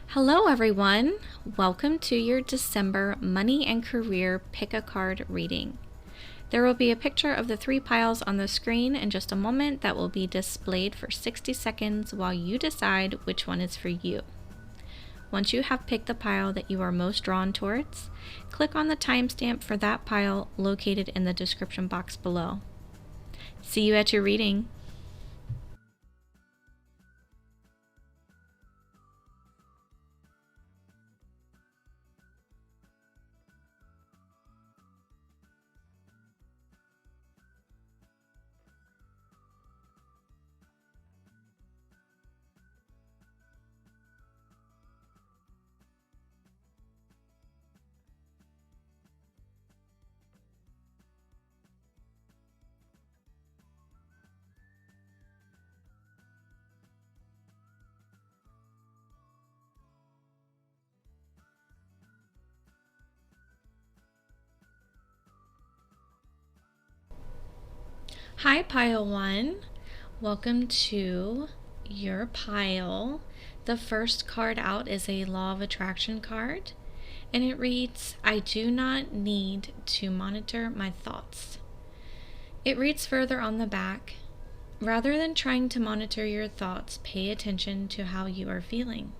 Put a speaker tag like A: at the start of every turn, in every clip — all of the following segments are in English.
A: Hello everyone! Welcome to your December Money and Career Pick a Card reading. There will be a picture of the 3 piles on the screen in just a moment that will be displayed for 60 seconds while you decide which one is for you. Once you have picked the pile that you are most drawn towards, click on the timestamp for that pile located in the description box below. See you at your reading! Hi Pile 1, welcome to your pile. The first card out is a Law of Attraction card, and it reads, I do not need to monitor my thoughts. It reads further on the back, rather than trying to monitor your thoughts, pay attention to how you are feeling.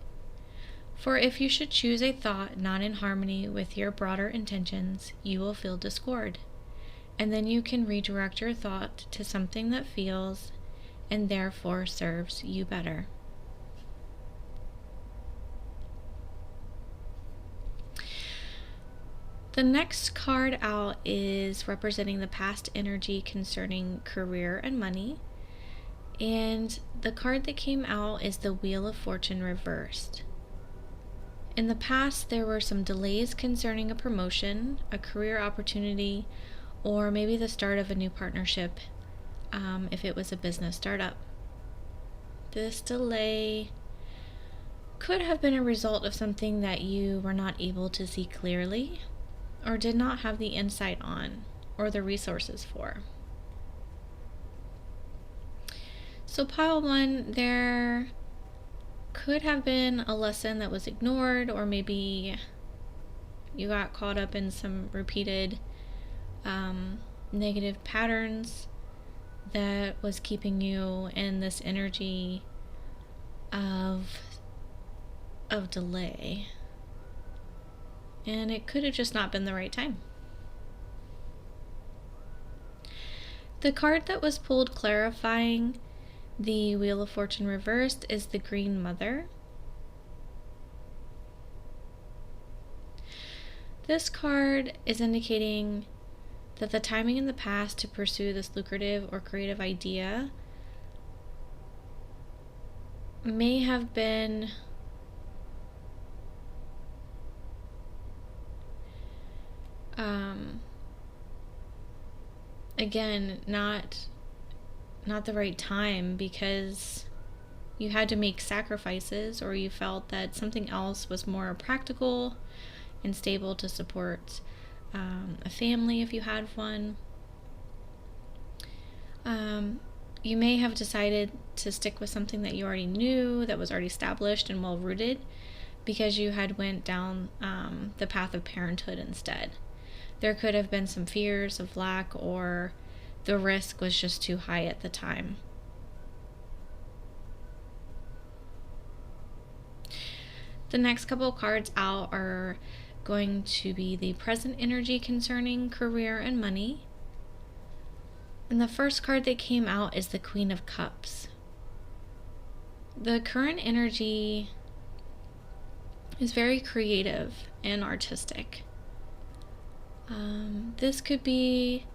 A: For if you should choose a thought not in harmony with your broader intentions, you will feel discord. And then you can redirect your thought to something that feels and therefore serves you better. The next card out is representing the past energy concerning career and money. And the card that came out is the Wheel of Fortune reversed. In the past, there were some delays concerning a promotion, a career opportunity, or maybe the start of a new partnership if it was a business startup. This delay could have been a result of something that you were not able to see clearly or did not have the insight on or the resources for. So pile 1, there could have been a lesson that was ignored, or maybe you got caught up in some repeated negative patterns that was keeping you in this energy of delay, and it could have just not been the right time. The card that was pulled clarifying the Wheel of Fortune reversed is the Green Mother. This card is indicating that the timing in the past to pursue this lucrative or creative idea may have been again not the right time, because you had to make sacrifices, or you felt that something else was more practical and stable to support a family if you had one. You may have decided to stick with something that you already knew, that was already established and well rooted, because you had went down the path of parenthood instead. There could have been some fears of lack, or the risk was just too high at the time. The next couple cards out are going to be the present energy concerning career and money. And the first card that came out is the Queen of Cups. The current energy is very creative and artistic. This could be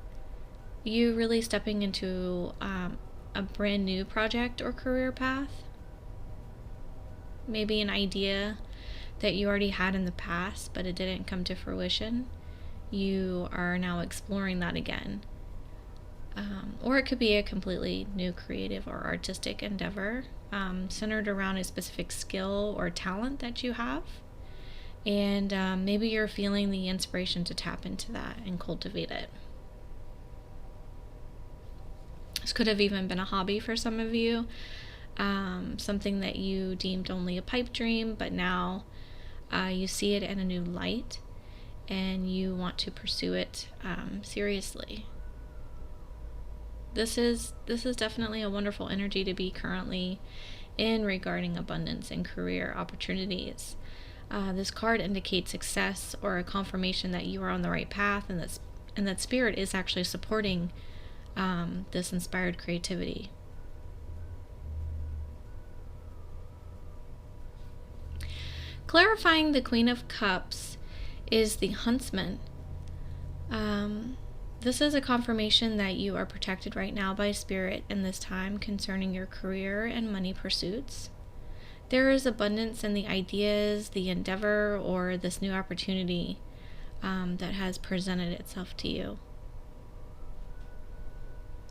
A: you really stepping into a brand new project or career path. Maybe an idea that you already had in the past, but it didn't come to fruition. You are now exploring that again. Or it could be a completely new creative or artistic endeavor centered around a specific skill or talent that you have. And maybe you're feeling the inspiration to tap into that and cultivate it. This could have even been a hobby for some of you. something that you deemed only a pipe dream, but now you see it in a new light and you want to pursue it seriously. This is definitely a wonderful energy to be currently in regarding abundance and career opportunities. This card indicates success or a confirmation that you are on the right path, and that spirit is actually supporting this inspired creativity. Clarifying the Queen of Cups is the Huntsman. This is a confirmation that you are protected right now by spirit in this time concerning your career and money pursuits. There is abundance in the ideas, the endeavor, or this new opportunity that has presented itself to you.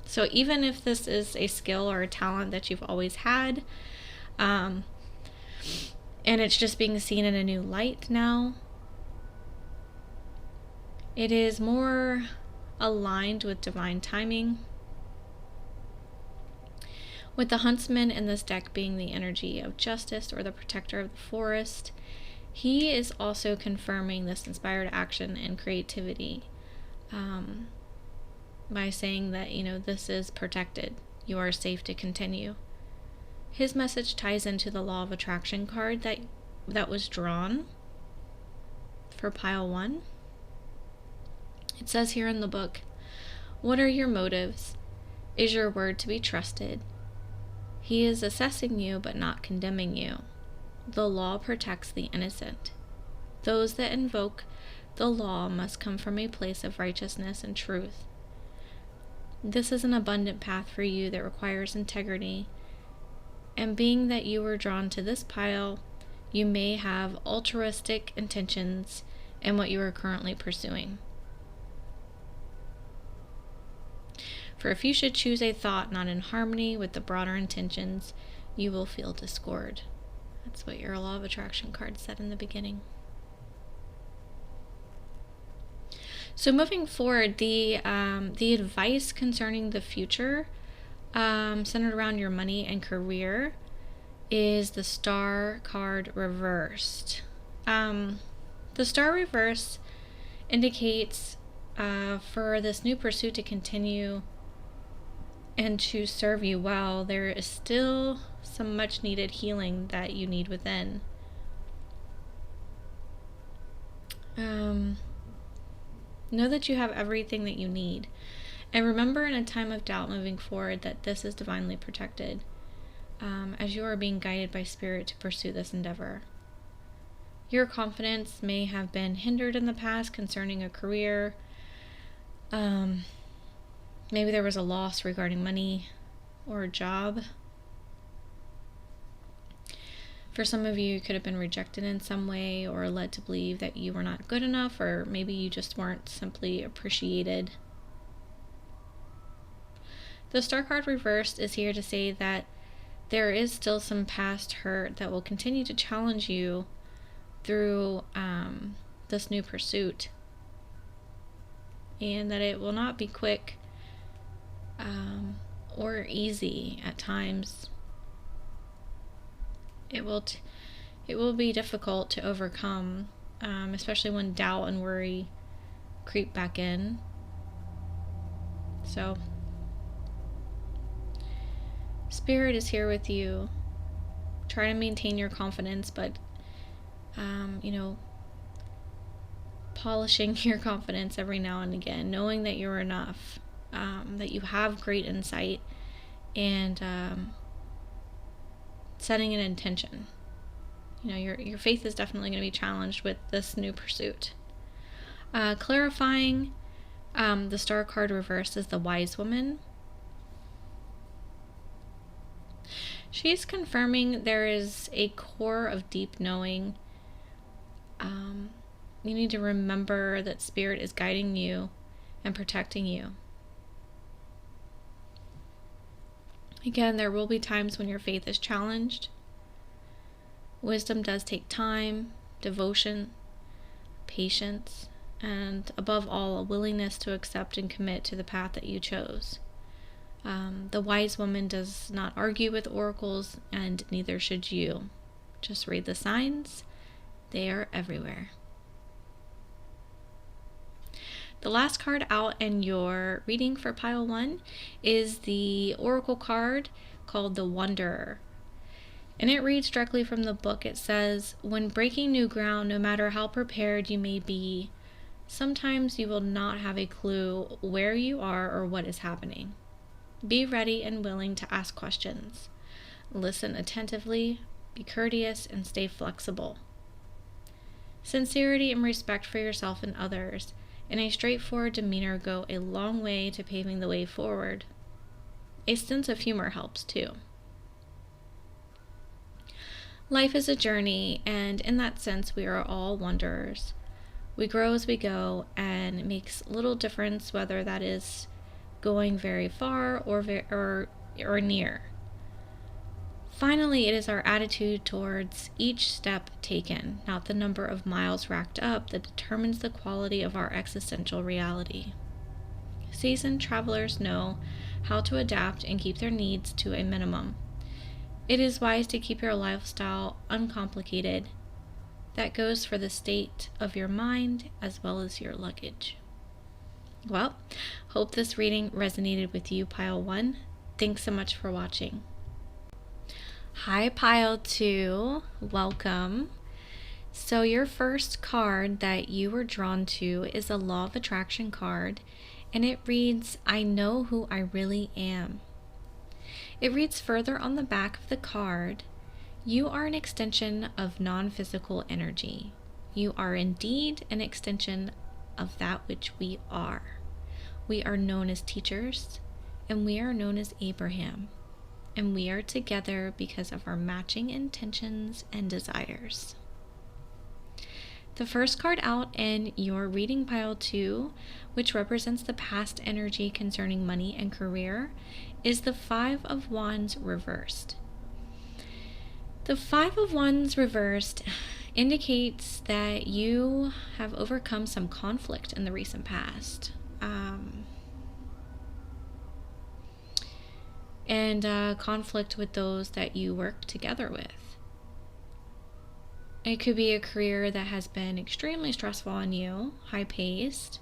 A: So even if this is a skill or a talent that you've always had, and it's just being seen in a new light now, it is more aligned with divine timing. With the Huntsman in this deck being the energy of justice or the protector of the forest, he is also confirming this inspired action and creativity by saying that, this is protected. You are safe to continue. His message ties into the Law of Attraction card that was drawn for pile 1. It says here in the book, "What are your motives? Is your word to be trusted? He is assessing you but not condemning you. The law protects the innocent. Those that invoke the law must come from a place of righteousness and truth. This is an abundant path for you that requires integrity. And being that you were drawn to this pile, you may have altruistic intentions in what you are currently pursuing. For if you should choose a thought not in harmony with the broader intentions, you will feel discord." That's what your Law of Attraction card said in the beginning. So moving forward, the advice concerning the future, centered around your money and career, is the Star card reversed. The Star reverse indicates for this new pursuit to continue and to serve you well, there is still some much needed healing that you need within. Know that you have everything that you need. And remember, in a time of doubt moving forward, that this is divinely protected as you are being guided by spirit to pursue this endeavor. Your confidence may have been hindered in the past concerning a career. Maybe there was a loss regarding money or a job. For some of you, you could have been rejected in some way or led to believe that you were not good enough, or maybe you just weren't simply appreciated. The Star card reversed is here to say that there is still some past hurt that will continue to challenge you through this new pursuit, and that it will not be quick or easy at times. It will be difficult to overcome, especially when doubt and worry creep back in. So, Spirit is here with you. Try to maintain your confidence, but polishing your confidence every now and again, knowing that you're enough, that you have great insight, and setting an intention. Your faith is definitely going to be challenged with this new pursuit. Clarifying, the Star card reversed is the Wise Woman. She's confirming there is a core of deep knowing. You need to remember that Spirit is guiding you and protecting you. Again, there will be times when your faith is challenged. Wisdom does take time, devotion, patience, and above all, a willingness to accept and commit to the path that you chose. The wise woman does not argue with oracles, and neither should you. Just read the signs. They are everywhere. The last card out in your reading for pile 1 is the oracle card called the Wanderer. And it reads directly from the book. It says, when breaking new ground, no matter how prepared you may be, sometimes you will not have a clue where you are or what is happening. Be ready and willing to ask questions. Listen attentively, be courteous, and stay flexible. Sincerity and respect for yourself and others, and a straightforward demeanor go a long way to paving the way forward. A sense of humor helps too. Life is a journey, and in that sense, we are all wanderers. We grow as we go, and it makes little difference whether that is going very far or near. Finally, it is our attitude towards each step taken, not the number of miles racked up, that determines the quality of our existential reality. Seasoned travelers know how to adapt and keep their needs to a minimum. It is wise to keep your lifestyle uncomplicated. That goes for the state of your mind as well as your luggage. Well, hope this reading resonated with you, Pile 1. Thanks so much for watching. Hi, Pile 2. Welcome. So your first card that you were drawn to is a Law of Attraction card, and it reads, I know who I really am. It reads further on the back of the card, you are an extension of non-physical energy. You are indeed an extension of that which we are. We are known as teachers, and we are known as Abraham, and we are together because of our matching intentions and desires. The first card out in your reading pile 2, which represents the past energy concerning money and career, is the Five of Wands reversed. The Five of Wands reversed indicates that you have overcome some conflict in the recent past. And conflict with those that you work together with. It could be a career that has been extremely stressful on you, high-paced,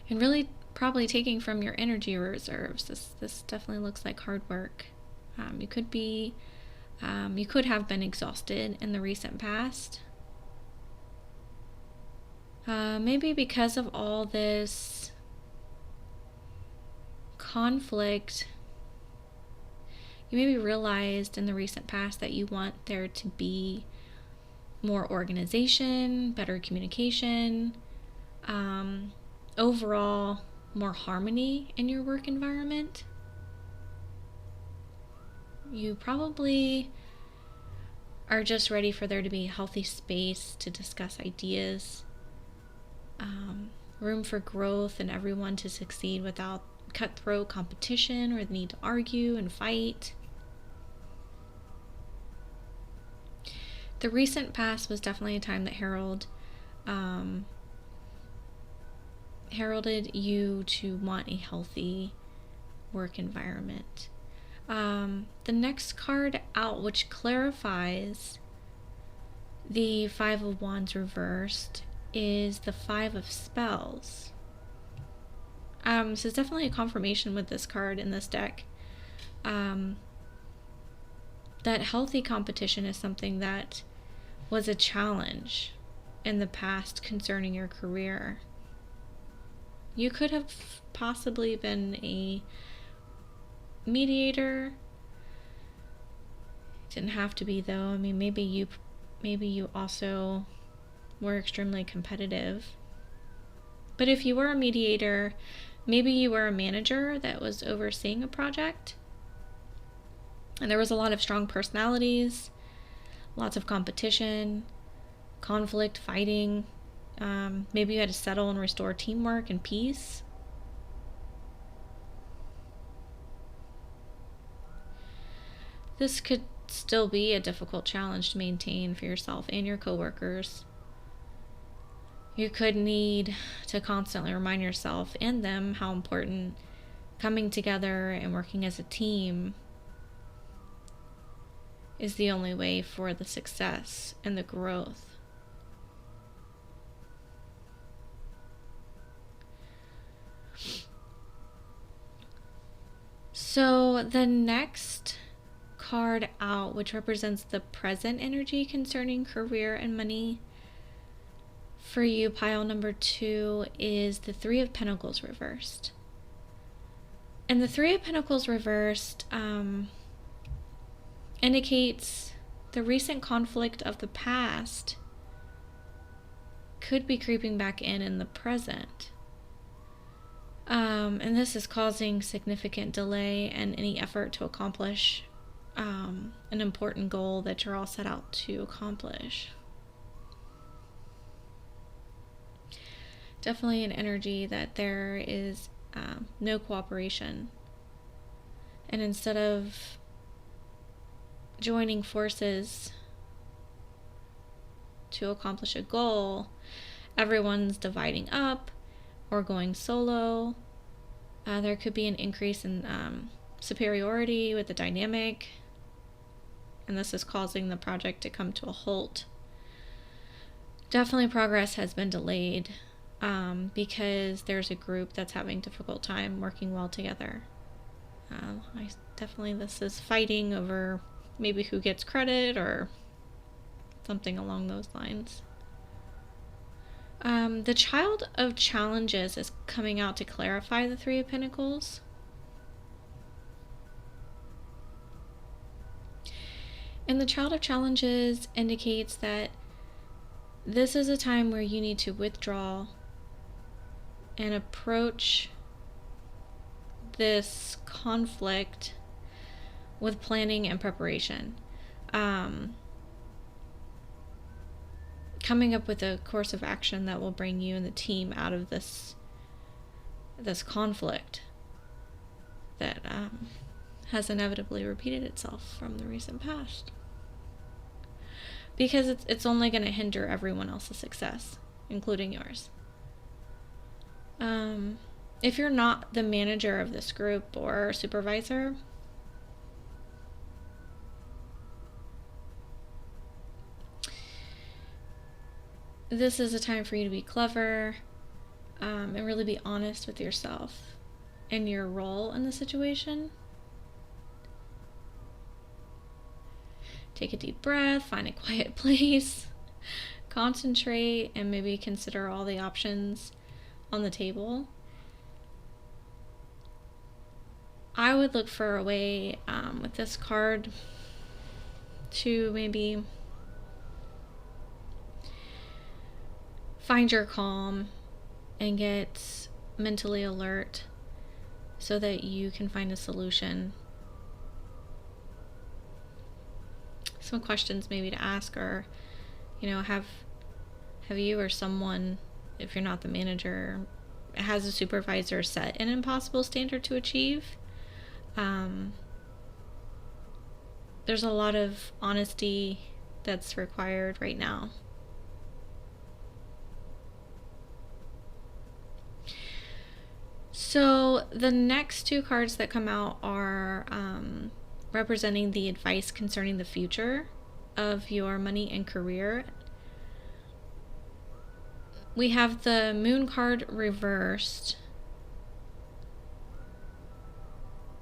A: and really probably taking from your energy reserves. This definitely looks like hard work. You could have been exhausted in the recent past. Maybe because of all this conflict, you maybe realized in the recent past that you want there to be more organization, better communication, overall more harmony in your work environment. You probably are just ready for there to be a healthy space to discuss ideas, room for growth and everyone to succeed without cutthroat competition or the need to argue and fight. The recent past was definitely a time that heralded you to want a healthy work environment. The next card out, which clarifies the Five of Wands reversed, is the Five of Spells. So it's definitely a confirmation with this card in this deck. That healthy competition is something that was a challenge in the past concerning your career. You could have possibly been a mediator. Didn't have to be, though. I mean, maybe you also were extremely competitive. But if you were a mediator, maybe you were a manager that was overseeing a project, and there was a lot of strong personalities, lots of competition, conflict, fighting. Maybe you had to settle and restore teamwork and peace. This could still be a difficult challenge to maintain for yourself and your coworkers. You could need to constantly remind yourself and them how important coming together and working as a team is the only way for the success and the growth. So the next card out, which represents the present energy concerning career and money, for you, pile number 2, is the Three of Pentacles reversed. And the Three of Pentacles reversed indicates the recent conflict of the past could be creeping back in the present. And this is causing significant delay in any effort to accomplish an important goal that you're all set out to accomplish. Definitely an energy that there is no cooperation. And instead of joining forces to accomplish a goal, everyone's dividing up or going solo. There could be an increase in superiority with the dynamic, and this is causing the project to come to a halt. Definitely progress has been delayed because there's a group that's having a difficult time working well together. This is fighting over maybe who gets credit or something along those lines. The Child of Challenges is coming out to clarify the Three of Pentacles. And the Child of Challenges indicates that this is a time where you need to withdraw and approach this conflict with planning and preparation. Coming up with a course of action that will bring you and the team out of this conflict that has inevitably repeated itself from the recent past. Because it's only going to hinder everyone else's success, including yours. If you're not the manager of this group or supervisor, this is a time for you to be clever and really be honest with yourself and your role in the situation. Take a deep breath, find a quiet place, concentrate, and maybe consider all the options on the table. I would look for a way with this card to maybe find your calm and get mentally alert so that you can find a solution. Some questions maybe to ask are, have you or someone, if you're not the manager, has a supervisor set an impossible standard to achieve? There's a lot of honesty that's required right now. So the next two cards that come out are representing the advice concerning the future of your money and career. We have the Moon card reversed.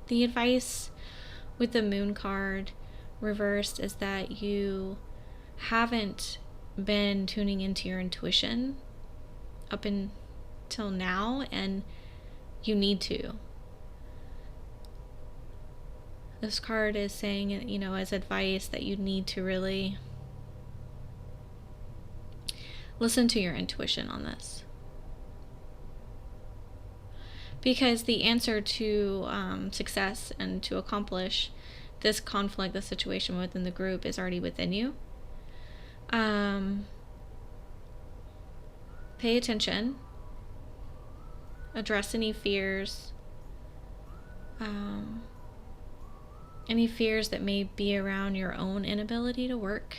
A: The advice with the Moon card reversed is that you haven't been tuning into your intuition up until now, and you need to. This card is saying, as advice, that you need to really listen to your intuition on this. Because the answer to success and to accomplish this conflict, this situation within the group, is already within you. Pay attention. Address any fears. Any fears that may be around your own inability to work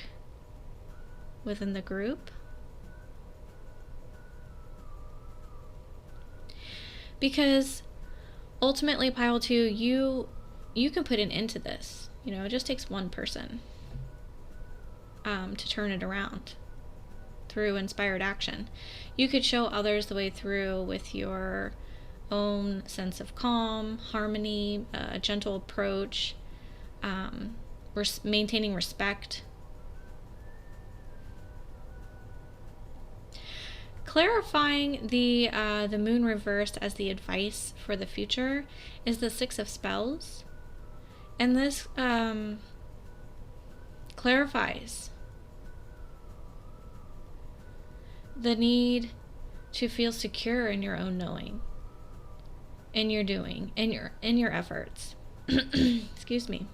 A: within the group. Because ultimately, pile 2, you can put an end to this. You know, it just takes one person to turn it around through inspired action. You could show others the way through with your own sense of calm, harmony, a gentle approach, maintaining respect. Clarifying the moon reversed as the advice for the future is the 6 of Spells. And this clarifies the need to feel secure in your own knowing, in your doing, in your efforts. Excuse me.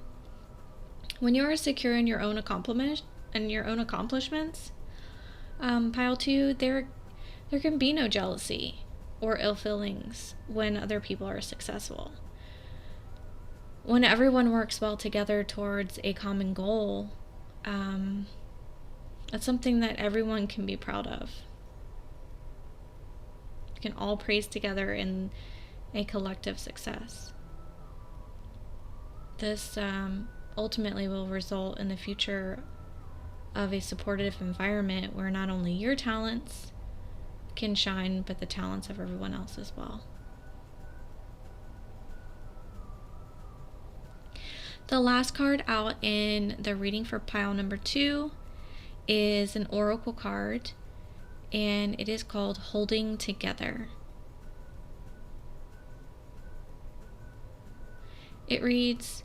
A: When you are secure in your own accomplishments, pile 2, there can be no jealousy or ill feelings when other people are successful. When everyone works well together towards a common goal, that's something that everyone can be proud of. You can all praise together in a collective success. This ultimately will result in the future of a supportive environment where not only your talents can shine, but the talents of everyone else as well. The last card out in the reading for pile number 2 is an oracle card, and it is called Holding Together. It reads,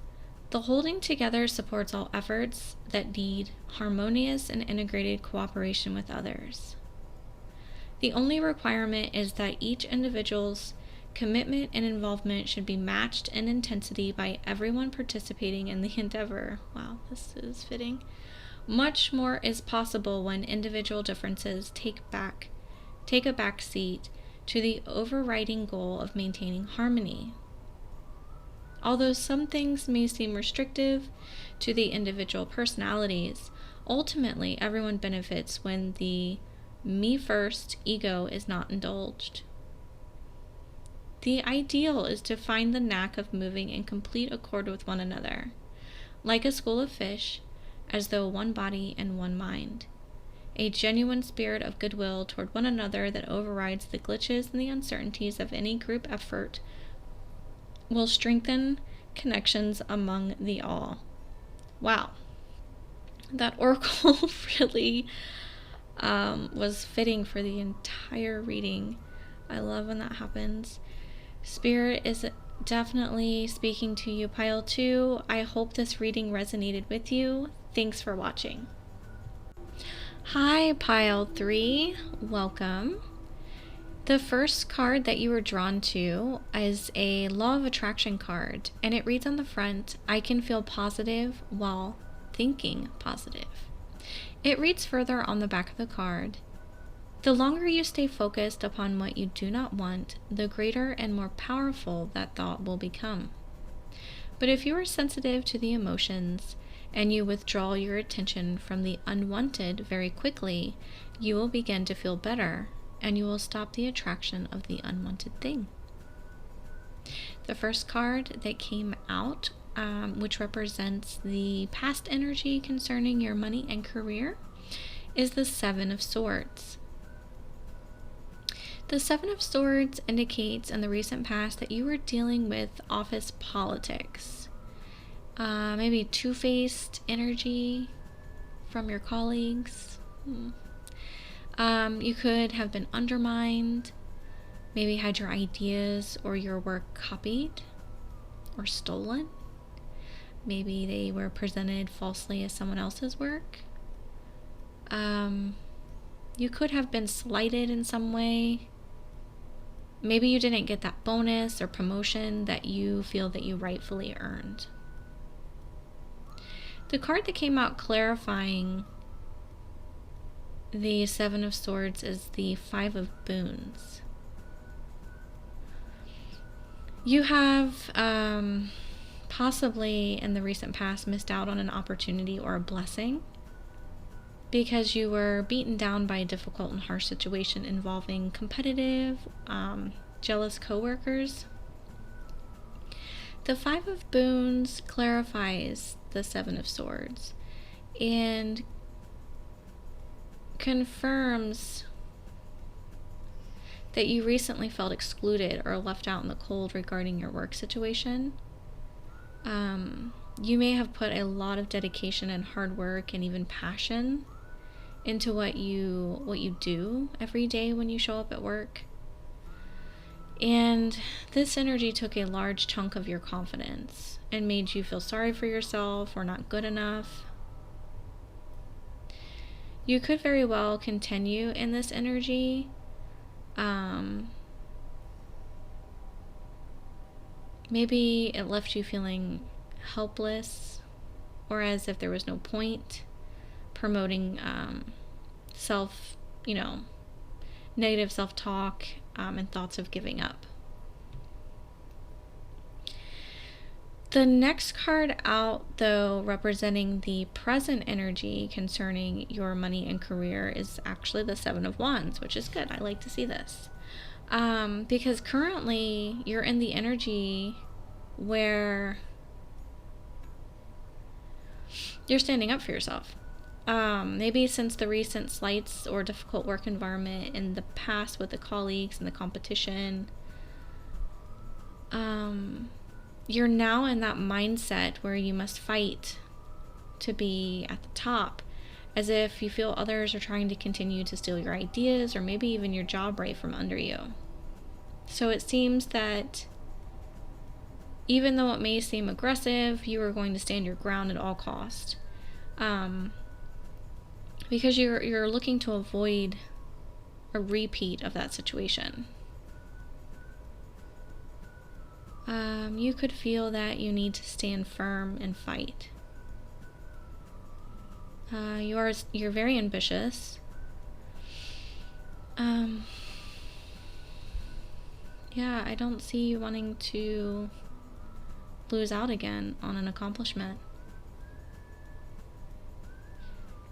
A: "The holding together supports all efforts that need harmonious and integrated cooperation with others. The only requirement is that each individual's commitment and involvement should be matched in intensity by everyone participating in the endeavor." Wow, this is fitting. "Much more is possible when individual differences take a back seat to the overriding goal of maintaining harmony. Although some things may seem restrictive to the individual personalities, ultimately everyone benefits when the me first ego is not indulged. The ideal is to find the knack of moving in complete accord with one another, like a school of fish, as though one body and one mind. A genuine spirit of goodwill toward one another that overrides the glitches and the uncertainties of any group effort will strengthen connections among the all." Wow. That oracle really was fitting for the entire reading. I love when that happens. Spirit is definitely speaking to you, pile 2. I hope this reading resonated with you. Thanks for watching. Hi, pile 3. Welcome. The first card that you were drawn to is a Law of Attraction card, and it reads on the front, "I can feel positive while thinking positive." It reads further on the back of the card, "The longer you stay focused upon what you do not want, the greater and more powerful that thought will become. But if you are sensitive to the emotions and you withdraw your attention from the unwanted very quickly, you will begin to feel better, and you will stop the attraction of the unwanted thing." The first card that came out, which represents the past energy concerning your money and career, is the 7 of Swords. The 7 of Swords indicates in the recent past that you were dealing with office politics. Maybe two-faced energy from your colleagues. You could have been undermined, maybe had your ideas or your work copied or stolen. Maybe they were presented falsely as someone else's work. You could have been slighted in some way. Maybe you didn't get that bonus or promotion that you feel that you rightfully earned. The card that came out clarifying the 7 of Swords is the 5 of Boons. You have possibly in the recent past missed out on an opportunity or a blessing because you were beaten down by a difficult and harsh situation involving competitive jealous coworkers. The Five of Boons clarifies the Seven of Swords and confirms that you recently felt excluded or left out in the cold regarding your work situation. You may have put a lot of dedication and hard work and even passion into what you do every day when you show up at work. And this energy took a large chunk of your confidence and made you feel sorry for yourself or not good enough. You could very well continue in this energy. Maybe it left you feeling helpless or as if there was no point promoting negative self-talk and thoughts of giving up. The next card out, though, representing the present energy concerning your money and career is actually the Seven of Wands, which is good. I like to see this. Because currently you're in the energy where you're standing up for yourself. Maybe since the recent slights or difficult work environment in the past with the colleagues and the competition, you're now in that mindset where you must fight to be at the top, as if you feel others are trying to continue to steal your ideas or maybe even your job right from under you. So it seems that even though it may seem aggressive, you are going to stand your ground at all cost. Because you're looking to avoid a repeat of that situation. You could feel that you need to stand firm and fight. You're very ambitious. Yeah, I don't see you wanting to lose out again on an accomplishment.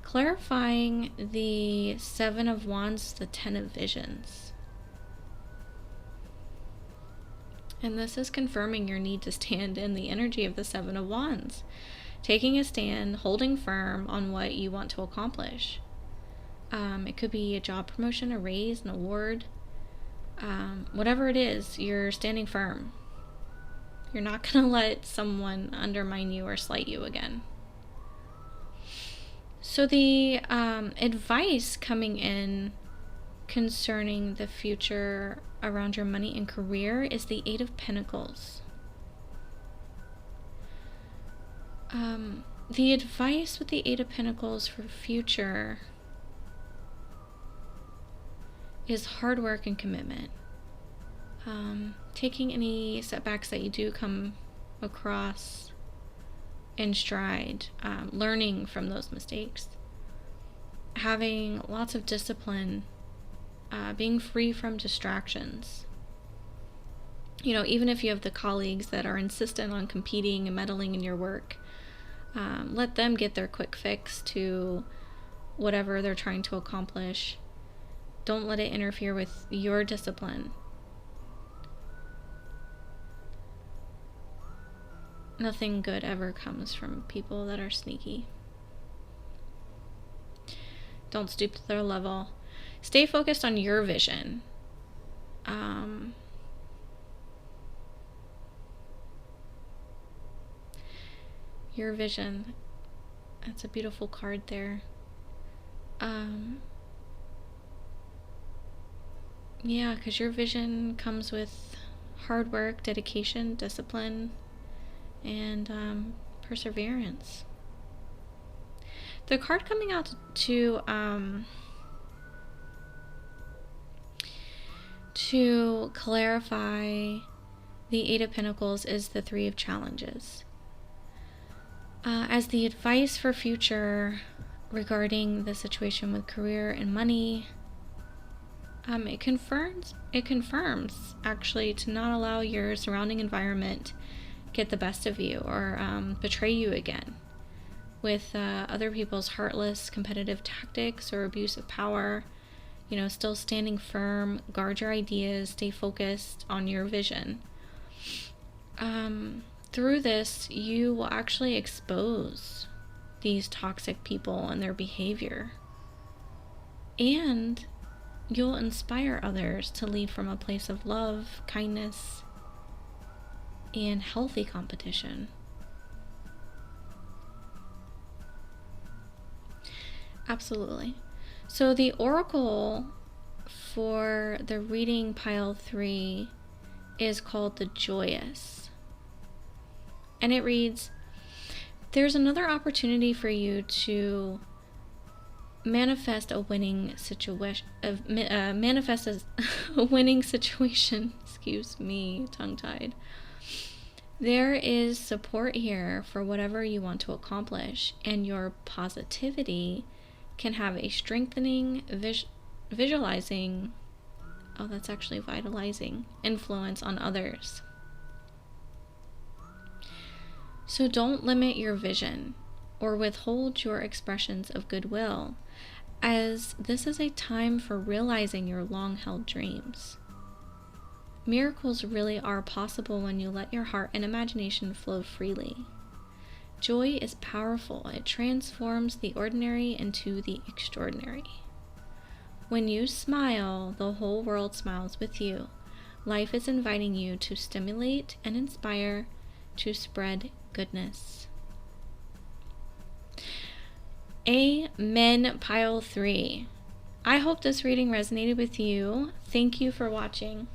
A: Clarifying the Seven of Wands, the Ten of Visions. And this is confirming your need to stand in the energy of the Seven of Wands. Taking a stand, holding firm on what you want to accomplish. It could be a job promotion, a raise, an award. Whatever it is, you're standing firm. You're not going to let someone undermine you or slight you again. So the advice coming in concerning the future around your money and career is the Eight of Pentacles. The advice with the Eight of Pentacles for future is hard work and commitment. Taking any setbacks that you do come across in stride, learning from those mistakes, having lots of discipline, being free from distractions. Even if you have the colleagues that are insistent on competing and meddling in your work, let them get their quick fix to whatever they're trying to accomplish. Don't let it interfere with your discipline. Nothing good ever comes from people that are sneaky. Don't stoop to their level. Stay focused on your vision. Your vision. That's a beautiful card there. Yeah, because your vision comes with hard work, dedication, discipline, and perseverance. The card coming out to clarify the Eight of Pentacles is the Three of Challenges. As the advice for future regarding the situation with career and money, it confirms actually to not allow your surrounding environment get the best of you or betray you again with other people's heartless competitive tactics or abuse of power. still standing firm, guard your ideas, stay focused on your vision. Through this, you will actually expose these toxic people and their behavior. And you'll inspire others to lead from a place of love, kindness, and healthy competition. Absolutely. So the oracle for the reading pile 3 is called the Joyous. And it reads, there's another opportunity for you to manifest a winning situation. Excuse me, tongue-tied. There is support here for whatever you want to accomplish, and your positivity can have a strengthening, vitalizing influence on others. So don't limit your vision or withhold your expressions of goodwill, as this is a time for realizing your long-held dreams. Miracles really are possible when you let your heart and imagination flow freely. Joy is powerful. It transforms the ordinary into the extraordinary. When you smile, the whole world smiles with you. Life is inviting you to stimulate and inspire, to spread goodness. Amen, pile 3. I hope this reading resonated with you. Thank you for watching.